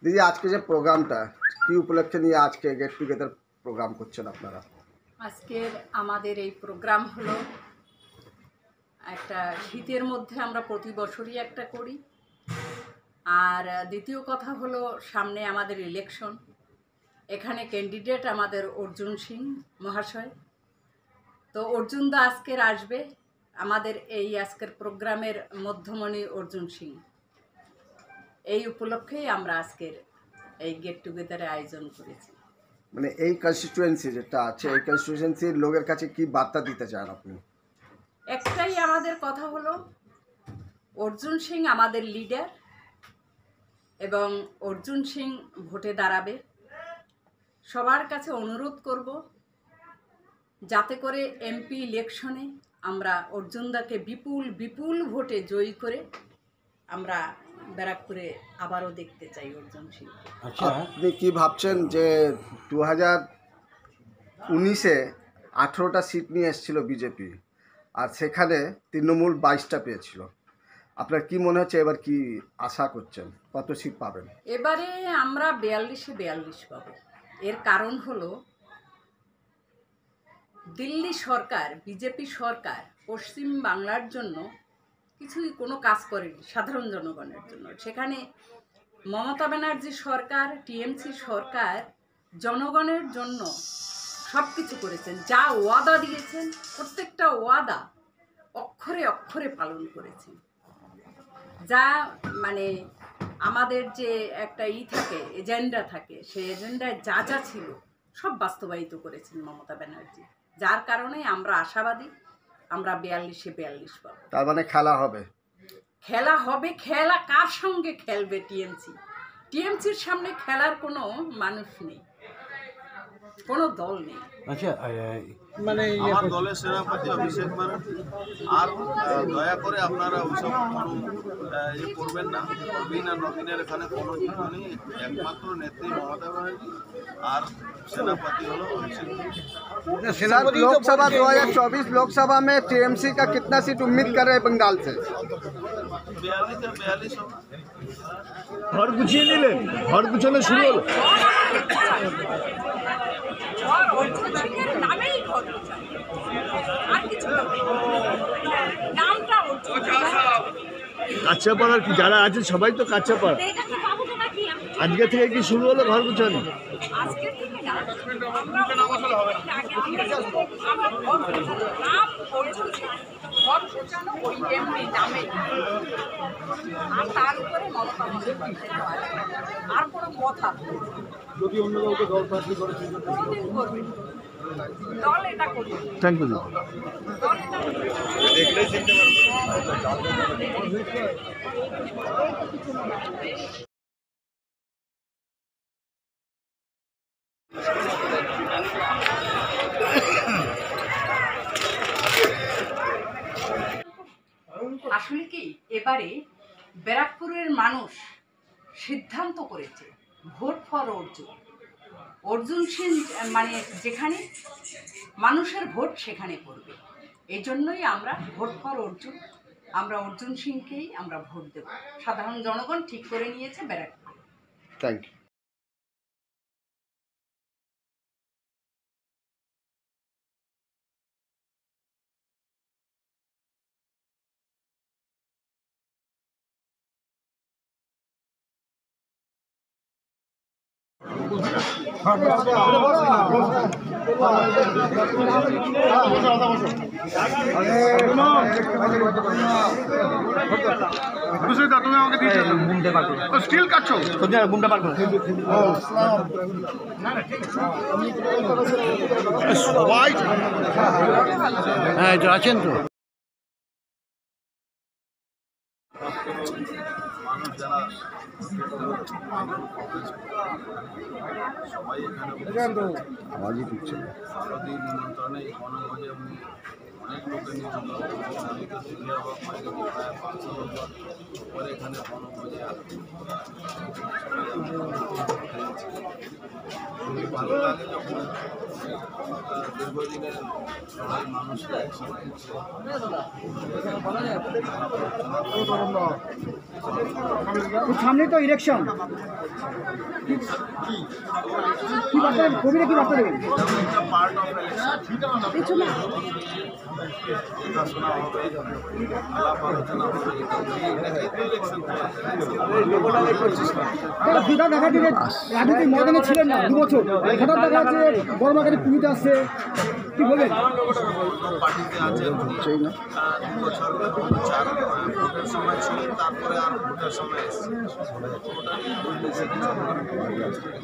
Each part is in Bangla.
দিদি আজকে যে প্রোগ্রামটা কি উপলক্ষে নিয়ে আজকে গেট টুগেদার প্রোগ্রাম করছেন আপনারা? আজকের আমাদের এই প্রোগ্রাম হলো একটা শীতের মধ্যে আমরা প্রতি বছরই একটা করি। আর দ্বিতীয় কথা হলো সামনে আমাদের ইলেকশন। এখানে ক্যান্ডিডেট আমাদের অর্জুন সিং মহাশয়। তো অর্জুন দা আজকের আসবে, আমাদের এই আজকের প্রোগ্রামের মধ্যমণি অর্জুন সিং। এই উপলক্ষেই আমরা আজকের এই গেট টুগেদারের আয়োজন করেছি। মানে এই কনস্টিটুয়েন্সি যেটা আছে এই কনস্টিটুয়েন্সির লোকের কাছে কি বার্তা দিতে চান আপনি? একটাই আমাদের কথা হলো অর্জুন সিং আমাদের লিডার এবং অর্জুন সিং ভোটে দাঁড়াবে। সবার কাছে অনুরোধ করব যাতে করে এমপি ইলেকশনে আমরা অর্জুনদাকে বিপুল ভোটে জয়ী করে আমরা ব্যারাকপুরে আবারও দেখতে চাই অর্জুন সিং। আপনি কি ভাবছেন যে 2019-এ 18টা সিট নিয়ে এসেছিল বিজেপি আর সেখানে তৃণমূল 22টা পেয়েছিল, আপনার কি মনে হচ্ছে এবার কি আশা করছেন কত সিট পাবেন? এবারে আমরা 42 পাবো। এর কারণ হলো দিল্লি সরকার, বিজেপি সরকার পশ্চিম বাংলার জন্য কোনো কাজ করেনি সাধারণ জনগণের জন্য। সেখানে মমতা ব্যানার্জি সরকার, টিএমসি সরকার জনগণের জন্য সব কিছু করেছেন। যা ওয়াদা দিয়েছেন প্রত্যেকটা ওয়াদা অক্ষরে অক্ষরে পালন করেছেন। যা মানে আমাদের যে একটা থাকে এজেন্ডা থাকে, সেই এজেন্ডায় যা যা ছিল সব বাস্তবায়িত করেছেন মমতা ব্যানার্জি। যার কারণে আমরা আশাবাদী আমরা 42 পাবো। তার মানে খেলা হবে? খেলা হবে। খেলা কার সঙ্গে খেলবে? টিএমসির সামনে খেলার কোনো মানুষ নেই, কোনো দল নেই। আচ্ছা, মানে আমার দলের সেনাপতি অভিষেক ব্যানার্জি। আর দয়া করে আপনারা ওইসব কোনো করবেন না। প্রবীণ আর নবীনের এখানে কোনো কিছু নেই। একমাত্র নেত্রী মমতা ব্যানার্জি আর सेनापति हलो अभिषेक। लोकसभा 2024 लोकसभा में टीएमसी का कितना सीट उम्मीद कर रहे हैं बंगाल से? 42 घर गुछिए निलेन, घर गुछानो शुरू हलो। কাঁচাপাড়ার কি যারা আছে সবাই তো কাঁচাপাড়া। আজকে থেকে কি শুরু হলো ঘর গুছানো? যদি অন্য কাউকে দল প্রার্থী করে দল এটা করবে। Thank you. দেখলেই চিনতে পারবো। আসলে কি এবারে ব্যারাকপুরের মানুষ সিদ্ধান্ত করেছে ভোট ফর অর্জুন সিং। মানে যেখানে মানুষের ভোট সেখানে পড়বে। এই জন্যই আমরা ভোট ফর অর্জুন, আমরা অর্জুন সিংকেই আমরা ভোট দেব। সাধারণ জনগণ ঠিক করে নিয়েছে ব্যারাকপুর। Thank you. তুমি আমাকে দিয়েছো ঘুমতে পারবো স্টিল কাটছো ঘুমতে পারবো সবাই। হ্যাঁ আছেন তো মানুষ যারা সবাই এখানে আওয়াজই দিচ্ছে না। শারদীয় নিমন্ত্রণে বনভোজে উনি অনেক লোকের নিয়েছিল। আমি তো দিল্লি অবাক হয়ে গেছি, প্রায় 500 লোক পরে এখানে বনভোজে খুবই ভালো লাগে যখন দীর্ঘদিনের সবাই মানুষরা একসাথে সামনে তো ইলেকশন, কি বার্তা কবিরা, কি বার্তা দেবেন? একটা পার্ট অফ ইলেকশন, দেখাশোনা হবে, আলাপ আলোচনা হবে, এটাকেই তো ইলেকশন হঠাৎ দেখা যাচ্ছে রাজনীতির ময়দানে ছিলেন না 2 বছর, হঠাৎ দেখা যাচ্ছে বড় মাকারে পুলিশ আসছে, কি বলবেন? পার্টিতে আছেন 2 বছর 4 ভোটের সময় ছিলেন, তারপরে আর ভোটের সময় এসেছে।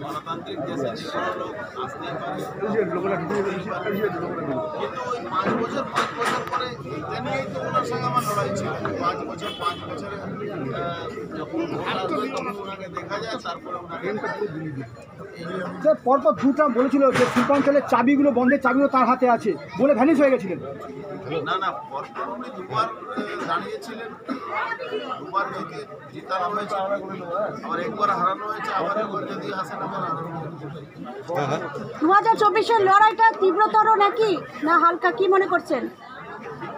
গণতান্ত্রিক দেশে যে কোনো লোক আসতেই পারে, কিন্তু ওই 5 বছর পরে এটা নিয়েই তো ওনার সঙ্গে আমার লড়াই ছিল। 5 বছরে যখন ভোট আসবে তখন ওনাকে দেখা যায়, তারপরে ওনাকে পরপর 2 টার্ম বলেছিল যে শিল্পাঞ্চলের চাবিগুলো, বন্ধের চাবিগুলো তার হাতে আছে বলে ভ্যানিশ হয়ে গেছিলেন। না পরপর উনি 2বার দাঁড়িয়েছিলেন, 2বার জিতানো হয়েছে, আবার 1বার হারানো হয়েছে, আবার 1বার যদি আসেন আবার হারানো হয়েছে। 2024-এর লড়াইটা তীব্রতর নাকি না হালকা, কি মনে করছেন?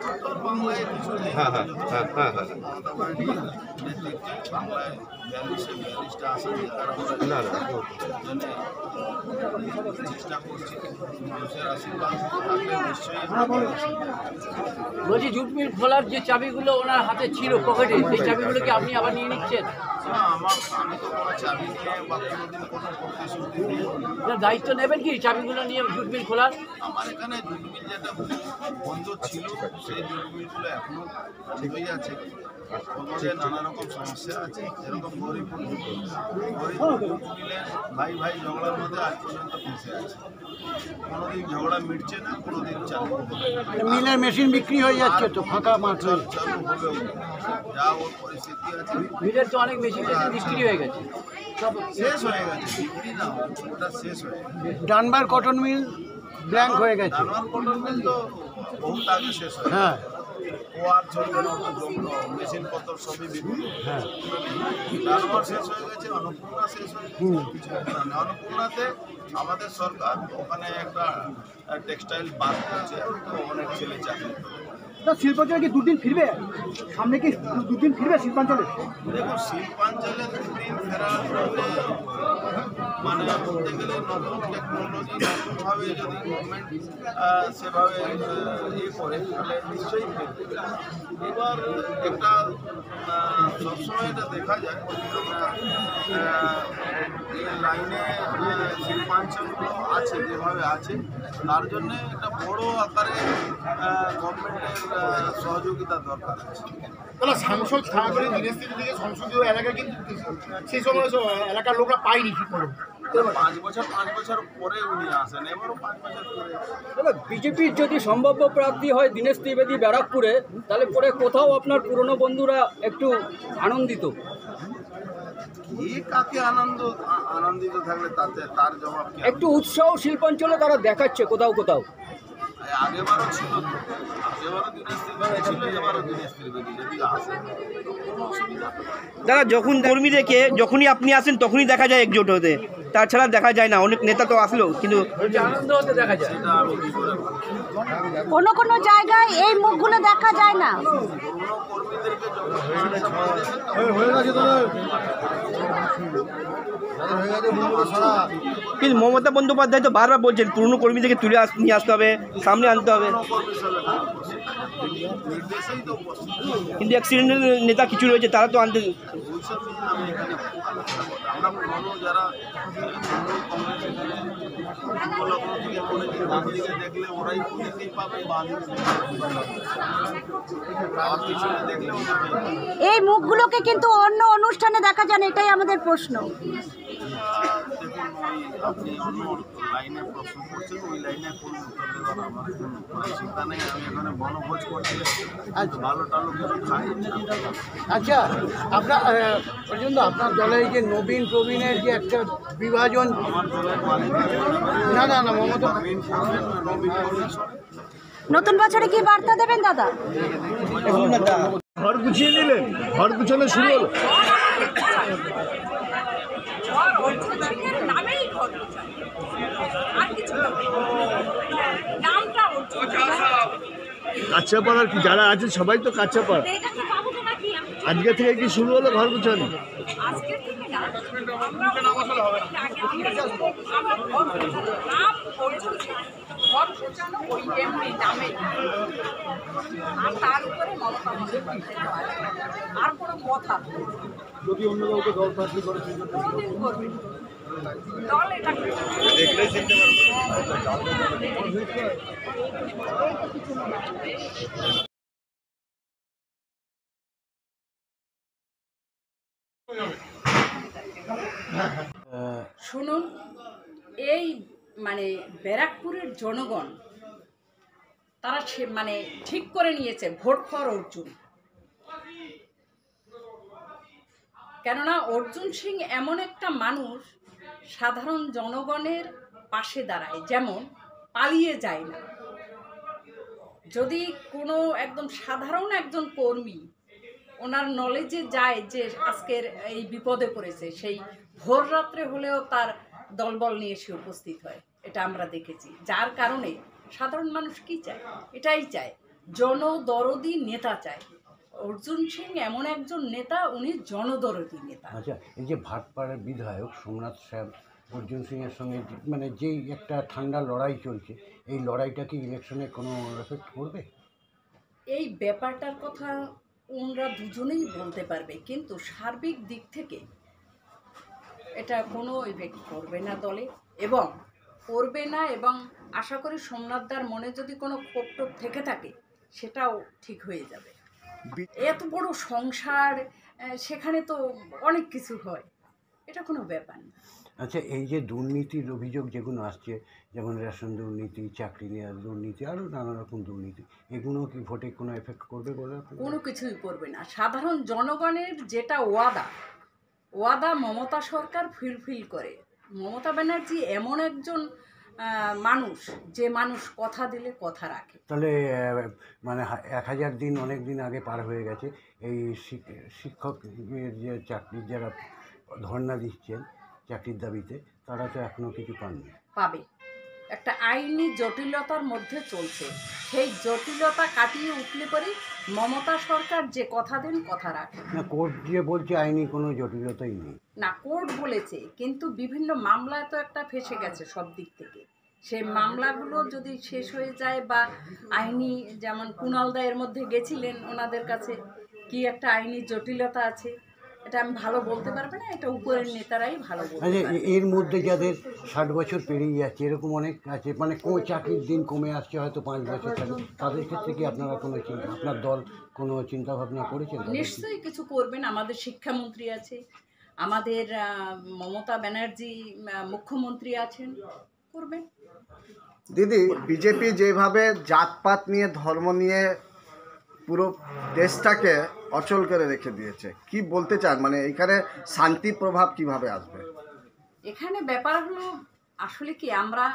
উত্তর বাংলায় কিছু নেই, মমতা ব্যানার্জির নেতৃত্বে বাংলায় 42টা আসন জেতার চেষ্টা করছি। মানুষের আশীর্বাদ থাকলে নিশ্চয়ই বলছি জুট মিল খোলার যে চাবিগুলো ওনার হাতে ছিল পকেটে, সেই চাবিগুলো কি আপনি আবার নিয়ে নিচ্ছেন? না, আমি তো কোনো চাবি নিয়ে বা কোনোদিন কোনো প্রতিশ্রুতি নিয়ে আপনার দায়িত্ব নেবেন কি চাবিগুলো নিয়ে জুট মিল খোলার? আমার এখানে জুট মিল যেটা বন্ধ ছিল, সেই জুট মিলগুলো এখনো ঠিকই আছে। সমাজে নানা রকম সমস্যা আছে, যেরকম গরিবপুর জুট মিলের ভাই ঝগড়ার মধ্যে আজ পর্যন্ত ফেঁসে আছে। কোনোদিন ঝগড়া মিটছে না, কোনোদিন চালু মিলের মেশিন বিক্রি হয়ে যাচ্ছে তো, ফাঁকা মাঠ। চালু হবেও যা ওর পরিস্থিতি আছে, মিলের তো অনেক মেশিন বিক্রি হয়ে গেছে, সব শেষ হয়ে গেছে, বিক্রি না ওটা শেষ হয়ে গেছে। ডানবার কটন মিল ব্ল্যাঙ্ক হয়ে গেছে। ডানওয়ার কটন মিল তো বহুত আগে শেষ হয়ে গেছে। হ্যাঁ, ও আর চলবে না, ওটা জমলো, মেশিনপত্র সবই বিক্রি। ডানওয়ার শেষ হয়ে গেছে, অন্নপূর্ণা শেষ হয়ে গেছে, কিছু করার নেই। অন্নপূর্ণাতে আমাদের সরকার ওখানে একটা টেক্সটাইল পার্ক করছে, তো অনেক ছেলে চাকরি করে। শিল্পাঞ্চলে কি 2 দিন ফিরবে? সামনে কি 2 দিন ফিরবে শিল্পাঞ্চলে? দেখুন, শিল্পাঞ্চলে 2 দিন ফেরার জন্য মানে বলতে গেলে নতুন টেকনোলজি, নতুনভাবে যদি গভর্নমেন্ট সেভাবে করে তাহলে নিশ্চয়ই ফিরবে। এবার একটা সবসময় এটা দেখা যায় আমরা এই লাইনে শিল্পাঞ্চলগুলো আছে যেভাবে আছে, তার জন্যে একটা বড় আকারে গভর্নমেন্টের সহযোগিতা দরকার আছে। তাহলে সাংসদ থাকাকালে দিনের দিকে সংসদীয় এলাকা কিন্তু সেই সময় এলাকার লোকরা পায়নি ঠিক করে। 5 বছর পরে উনি আসেন, এবারও 5 বছর পরে। বিজেপির যদি সম্ভাব্য প্রার্থী হয় দীনেশ ত্রিবেদী ব্যারাকপুরে, তাহলে পরে কোথাও আপনার পুরনো বন্ধুরা একটু আনন্দিত। কি কাকে আনন্দিত থাকলে তাতে তার জবাব কি? একটু উৎসাহ শিল্পাঞ্চলে তারা দেখাচ্ছে কোথাও কোথাও। আগেবারও ছিল, আগেবারও দিনেশ ত্রিবেদী ছিল, এবারও দিনেশ ত্রিবেদী যদি আসে কোনো অসুবিধা নেই। দাদা, যখন কর্মীদেরকে যখনই আপনি আসেন তখনই দেখা যায় একজোট হতে, তাছাড়া দেখা যায় না। অনেক নেতা তো আসলো কিন্তু আনন্দ হতে দেখা যায়। সেটা আমি কি করে বলবো? কোনো কোনো জায়গায় এই মুখগুলো দেখা যায় না। পুরনো কর্মীদেরকে কিন্তু মমতা বন্দ্যোপাধ্যায় তো বারবার বলছেন পুরনো কর্মীদেরকে তুলে নিয়ে আসতে হবে, সামনে আনতে হবে। নির্দেশেই তো উপস্থিত। কিন্তু অ্যাক্সিডেন্টের নেতা কিছু রয়েছে, তারা তো আনতে। ওইসব নিয়ে আমি এখানে আলোচনা করতে, আমরা পুরনো যারা কংগ্রেস এখানে উপলগ্ন থেকে মনে করি ডান দিকে দেখলে ওরাই পুলিশকেই পাবে, বাম দিকে আমার পিছনে দেখলে ওদেরকেই পাবে। এই মুখগুলোকে কিন্তু অন্য অনুষ্ঠানে দেখা যায় না, এটাই আমাদের প্রশ্ন। দেখুন, আপনি অন্য লাইনে প্রশ্ন করছেন, ওই লাইনে কোন উত্তর দেওয়ার আমার কোনো চিন্তা নেই। আমি এখানে বনভোজ করতে ভালো টালো কিছু খাই। আচ্ছা, আপনার পর্যন্ত আপনার দলে এই যে নবীন প্রবীণের যে একটা বিভাজন, আমার দলের মালিক না মমতা নবীন করবেন, নবীন করবেন। নতুন বছরে কি বার্তা দেবেন দাদা? ঘর গুছিয়ে নিলেন, ঘর গুছানো শুরু হলো। নামেই ঘর আর কিছু কাছাপাড়ার কি যারা আছে সবাই তো কাছাপাড়া, আজকে থেকে কি শুরু হলো ঘর গোছানো? আর কোনো কথা যদি অন্য কাউকে দল প্রার্থী করে কোনদিন করবে দল এটা শুনুন, এই মানে ব্যারাকপুরের জনগণ তারা মানে ঠিক করে নিয়েছে ভোট ফর অর্জুন। কেননা অর্জুন সিং এমন একটা মানুষ সাধারণ জনগণের পাশে দাঁড়ায়, যেমন পালিয়ে যায় না। যদি কোনো একদম সাধারণ একজন কর্মী ওনার নলেজে যায় যে আজকের এই বিপদে পড়েছে, সেই ভোর রাত্রে হলেও তার দলবল নিয়ে সে উপস্থিত হয়, এটা আমরা দেখেছি। যার কারণে সাধারণ মানুষ কি চায়? এটাই চায়, জনদরদি নেতা চায়। অর্জুন সিং এমন একজন নেতা, উনি জনদরদি নেতা। আচ্ছা, এই যে ভাটপাড়ার বিধায়ক সোমনাথ স্যার অর্জুন সিংয়ের সঙ্গে মানে যেই একটা ঠান্ডা লড়াই চলছে, এই লড়াইটা কি ইলেকশনে কোনো এফেক্ট করবে? এই ব্যাপারটার কথা ওনারা দুজনেই বলতে পারবে, কিন্তু সার্বিক দিক থেকে এটা কোনো ইফেক্ট করবে না দলে, এবং করবে না। এবং আশা করি সোমনাথদার মনে যদি কোনো ক্ষোভ থেকে থাকে সেটাও ঠিক হয়ে যাবে। এত বড় সংসার, সেখানে তো অনেক কিছু হয়, এটা কোনো ব্যাপার না। আচ্ছা, এই যে দুর্নীতির অভিযোগ যেগুলো আসছে, যেমন রেশন দুর্নীতি, চাকরি নেওয়ার দুর্নীতি, আরও নানা রকম দুর্নীতি, এগুলো কি ভোটে কোনো এফেক্ট করবে বলে? কোনো কিছুই করবে না। সাধারণ জনগণের যেটা ওয়াদা মমতা সরকার ফুলফিল করে। মমতা ব্যানার্জি এমন একজন মানুষ, যে মানুষ কথা দিলে কথা রাখে। তাহলে মানে 1000 দিন অনেক দিন আগে পার হয়ে গেছে। এই শিক্ষকের যে চাকরির যারা ধর্ণা দিচ্ছেন চাকরির দাবিতে, তারা তো এখনও কিছু পাননি। পাবে, একটা আইনি জটিলতার মধ্যে চলছে। সেই জটিলতা কাটিয়ে উঠলে পরে মমতা সরকার যে কথা দেন কথা রাখে না। কোর্ট যে বলছে আইনি কোনো জটিলতাই নেই। না, কোর্ট বলেছে, কিন্তু বিভিন্ন মামলায় তো একটা ফেসে গেছে সব দিক থেকে। সেই মামলাগুলো যদি শেষ হয়ে যায়, বা আইনি, যেমন কুণাল দায়ের মধ্যে গেছিলেন, ওনাদের কাছে কি একটা আইনি জটিলতা আছে, এটা আমি ভালো বলতে পারবো না, এটা উপরের নেতারাই ভালো বলতে আচ্ছা, পারবে। এর মধ্যে যাদের 60 বছর পেরিয়ে যাচ্ছে, এরকম অনেক আছে, মানে চাকরির দিন কমে আসছে, হয়তো 5 বছর থাকে, তাদের ক্ষেত্রে কি আপনারা কোনো আপনার দল কোনো চিন্তা ভাবনা করেছেন? নিশ্চয়ই কিছু করবেন। আমাদের শিক্ষামন্ত্রী আছে, আমাদের মমতা ব্যানার্জি মুখ্যমন্ত্রী আছেন, করবেন। দিদি, বিজেপি যেভাবে জাতপাত নিয়ে, ধর্ম নিয়ে পুরো দেশটাকে অচল করে রেখে দিয়েছে, কি বলতে চান? মানে এখানে শান্তি প্রভাব কিভাবে আসবে? এখানে ব্যাপার হলো, আসলে কি, আমরা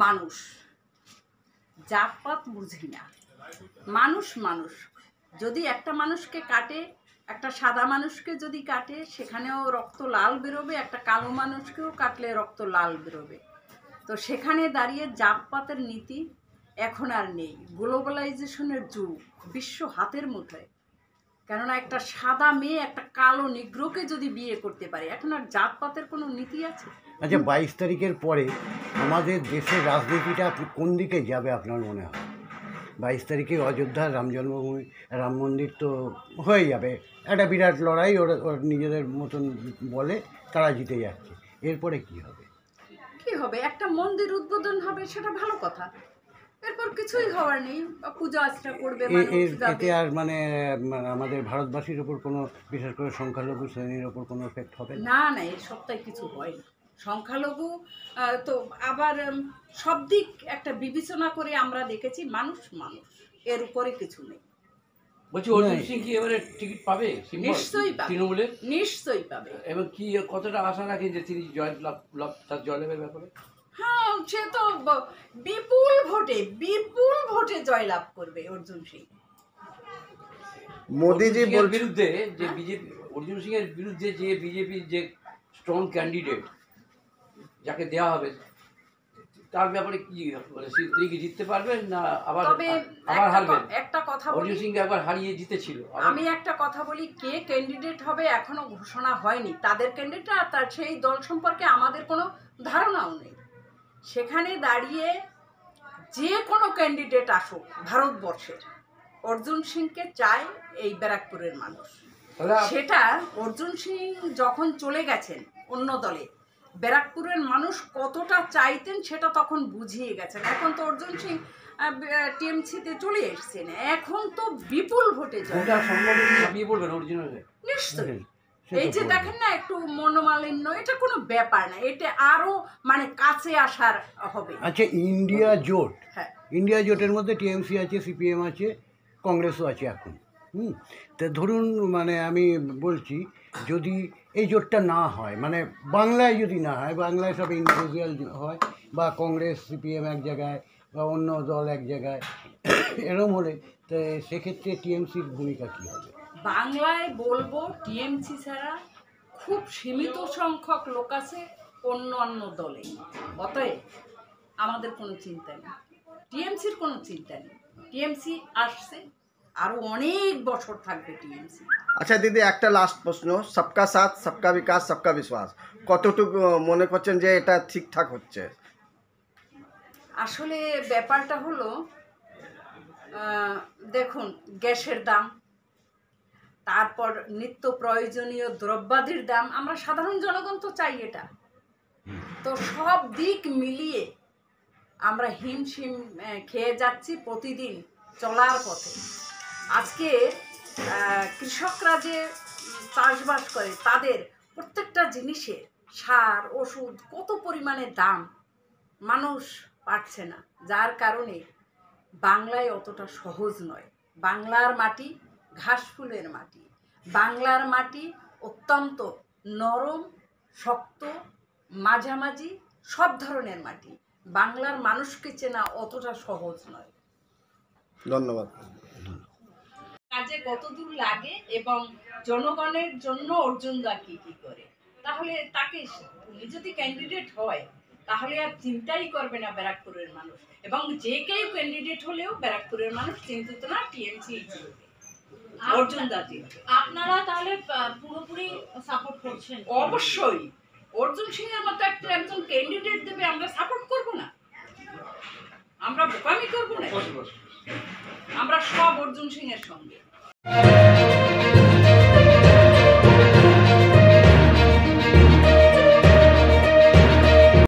মানুষ, জাতপাত বুঝি না। মানুষ যদি একটা মানুষকে কাটে, একটা সাদা মানুষকে যদি কাটে, সেখানেও রক্ত লাল বেরোবে, একটা কালো মানুষকেও কাটলে রক্ত লাল বেরোবে। তো সেখানে দাঁড়িয়ে জাতপাতের নীতি এখন আর নেই। গ্লোবালাইজেশনের যুগ, বিশ্ব হাতের মুঠোয়। কেননা একটা সাদা মেয়ে একটা কালো নিগ্রোকে যদি বিয়ে করতে পারে, এখন আর জাতপাতের কোনো নীতি আছে? আচ্ছা, 22 তারিখের পরে আমাদের দেশের রাজনীতিটা কোন দিকে যাবে আপনার মনে হয়? 22 তারিখে অযোধ্যার রাম জন্মভূমি, রাম মন্দির তো হয়ে যাবে, একটা বিরাট লড়াই, ওরা নিজেদের মতন বলে তারা জিতে যাচ্ছে। এরপরে কি হবে? কি হবে? একটা মন্দির উদ্বোধন হবে, সেটা ভালো কথা। এরপর কিছুই হওয়ার নেই, পূজা আর্চনা করবে, এতে আর মানে আমাদের ভারতবাসীর ওপর কোনো, বিশেষ করে সংখ্যালঘু শ্রেণীর ওপর কোনো এফেক্ট হবে না? না, এই সপ্তাহে কিছু হয় না। সংখ্যালঘু তো আবার সব দিক একটা বিবেচনা করে আমরা দেখেছি, মানুষ, এর উপরে কিছু নেই। বলছি, অর্জুন সিং কি এবারে টিকিট পাবে? নিশ্চয়ই পাবে, তৃণমূলের নিশ্চয়ই পাবে। এবং কি কতটা আশা রাখেন যে তিনি তার জয়লাভের ব্যাপারে? হ্যাঁ, সে তো বিপুল ভোটে জয়লাভ করবে অর্জুন সিং। মোদিজি বিরুদ্ধে যে বিজেপি, অর্জুন সিং এর বিরুদ্ধে যে বিজেপির যে স্ট্রং ক্যান্ডিডেট যাকে দেওয়া হবে, তার ব্যাপারে কি মানে তিনি কি জিততে পারবেন না আবার তবে আবার হারবেন? একটা কথা বলি, অর্জুন সিংকে একবার হারিয়ে জিতেছিল। আমি একটা কথা বলি, কে ক্যান্ডিডেট হবে এখনো ঘোষণা হয়নি। তাদের ক্যান্ডিডেট আর তার সেই দল সম্পর্কে আমাদের কোনো ধারণাও নেই। সেখানে দাঁড়িয়ে যে কোনো ক্যান্ডিডেট আসুক ভারতবর্ষের, অর্জুন সিংকে চায় এই ব্যারাকপুরের মানুষ। সেটা অর্জুন সিং যখন চলে গেছেন অন্য দলে, ব্যারাকপুরের মানুষ কতটা চাইতেন সেটা তখন বুঝিয়ে গেছেন। এখন তো অর্জুন সিং টিএমসিতে চলে এসছেন, এখন তো বিপুল ভোটে জয়। ছাপিয়ে পড়বেন অর্জুনের? নিশ্চয়ই। এই যে দেখেন না একটু মনোমালিন্য, এটা কোনো ব্যাপার না, এটা আরো মানে কাছে আসার হবে। আচ্ছা, ইন্ডিয়া জোট, হ্যাঁ, ইন্ডিয়া জোটের মধ্যে টিএমসি আছে, সিপিএম আছে, কংগ্রেসও আছে এখন। তা ধরুন মানে আমি বলছি, যদি এই জোটটা না হয়, মানে বাংলায় যদি না হয়, বাংলায় সব ইন্ডিভিজুয়াল হয়, বা কংগ্রেস সিপিএম এক জায়গায় বা অন্য দল এক জায়গায়, এরকম হলে তো সেক্ষেত্রে টিএমসির ভূমিকা কী হবে? বাংলায় বলবো টিএমসি ছাড়া খুব সীমিত সংখ্যক লোক আছে অন্য দলে, অতএব আমাদের কোনো চিন্তা নেই, টিএমসির কোনো চিন্তা নেই। টিএমসি আসছে, আরো অনেক বছর থাকবে টিএমসি। আচ্ছা দিদি, একটা লাস্ট প্রশ্ন, সবকা সাথ সবকা বিকাশ সবকা বিশ্বাস, কতটুকু মনে করছেন যে এটা ঠিকঠাক হচ্ছে? আসলে ব্যাপারটা হলো, দেখুন গ্যাসের দাম, তারপর নিত্য প্রয়োজনীয় দ্রব্যাদির দাম, আমরা সাধারণ জনগণ তো চাই এটা, তো সব দিক মিলিয়ে আমরা হিমশিম খেয়ে যাচ্ছি প্রতিদিন চলার পথে। আজকে কৃষকরা যে চাষবাস করে তাদের প্রত্যেকটা জিনিসের সার ওষুধ কত পরিমাণে দাম, মানুষ পারছে না, যার কারণে বাংলায় অতটা সহজ নয়। বাংলার মাটি ঘাস ফুলের মাটি, বাংলার মাটি অত্যন্ত নরম শক্ত মাঝামাঝি সব ধরনের মাটি, বাংলার মানুষকে চেনা অতটা সহজ নয়। ধন্যবাদ। কাজে কতদূর লাগে এবং জনগণের জন্য অর্জুন দা কি করে, তাহলে তাকে উনি যদি ক্যান্ডিডেট হয় তাহলে আর চিন্তাই করবে না ব্যারাকপুরের মানুষ, এবং যে কেউ ক্যান্ডিডেট হলেও ব্যারাকপুরের মানুষ চিন্তিত না, টিএমসি অর্জুন দা জিতবে। আপনারা তাহলে পুরোপুরি সাপোর্ট করছেন? অবশ্যই, অর্জুন সিং এর মতো একজন ক্যান্ডিডেট দেবে, আমরা সাপোর্ট করব না? আমরা বোকামি করবো না? আমরা সব অর্জুন সিং এর সঙ্গে।